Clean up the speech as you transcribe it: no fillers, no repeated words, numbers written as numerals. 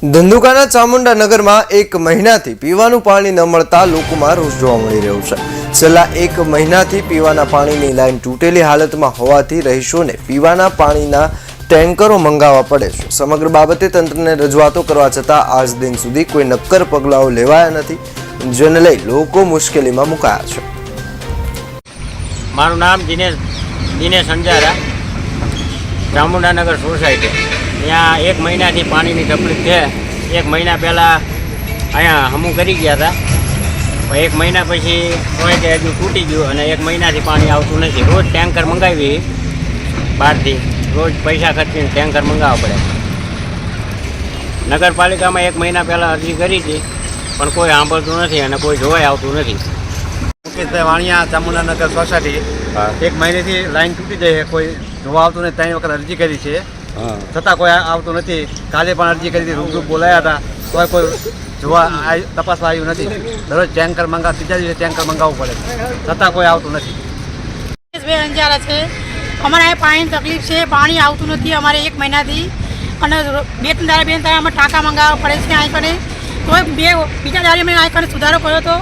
ધંધુકાના ચામુંડા નગરમાં એક મહિનાથી પીવાનું પાણી ન મળતા લોકોમાં રોષ જોવા મળી રહ્યો છે। છેલ્લા એક મહિનાથી પીવાના પાણીની લાઈન તૂટેલી હાલતમાં હોવાથી રહીશોને પીવાના પાણીના ટેન્કરો મંગાવવા પડે છે। સમગ્ર બાબતે તંત્રને રજૂઆતો કરવા છતાં આજ દિન સુધી કોઈ નક્કર પગલાઓ લેવાયા નથી, જેને લઈ લોકો મુશ્કેલીમાં મુકાયા છે। મારું નામ દિનેશ અંજારા, ચામુંડાનગર સોસાયટી। ત્યાં એક મહિનાથી પાણીની તકલીફ છે। એક મહિના પહેલાં અહીંયા હમું કરી ગયા હતા, પણ એક મહિના પછી હોય કે હજુ તૂટી ગયું અને એક મહિનાથી પાણી આવતું નથી। રોજ ટેન્કર મંગાવી બહારથી, રોજ પૈસા ખર્ચીને ટેન્કર મંગાવવા પડે। નગરપાલિકામાં એક મહિના પહેલાં અરજી કરી હતી, પણ કોઈ સાંભળતું નથી અને કોઈ જોવાય આવતું નથી। મુકેશભાઈ વાણિયા, ચામુંડાનગર સોસાયટી। એક મહિનેથી લાઈન તૂટી જાય, કોઈ જોવા આવતું નથી। 3 વખત અરજી કરી છે, છતાં કોઈ આવતું નથી। કાલે પણ અરજી કરી હતી, રૂબરૂ બોલાયા હતા, કોઈ જોવા તપાસવા આવ્યું નથી। દરરોજ ટેન્કર ત્રીજા દિવસે ટેન્કર મંગાવવું પડે, છતાં કોઈ આવતું નથી। અંજારા છે, અમારે અહીં પાણીની તકલીફ છે, પાણી આવતું નથી અમારે એક મહિનાથી, અને 2-3 દાડા અમે ટાંકા મંગાવવા પડે છે। અહીં કને તો બીજા દાડે અમે અહીં કને સુધારો કર્યો હતો,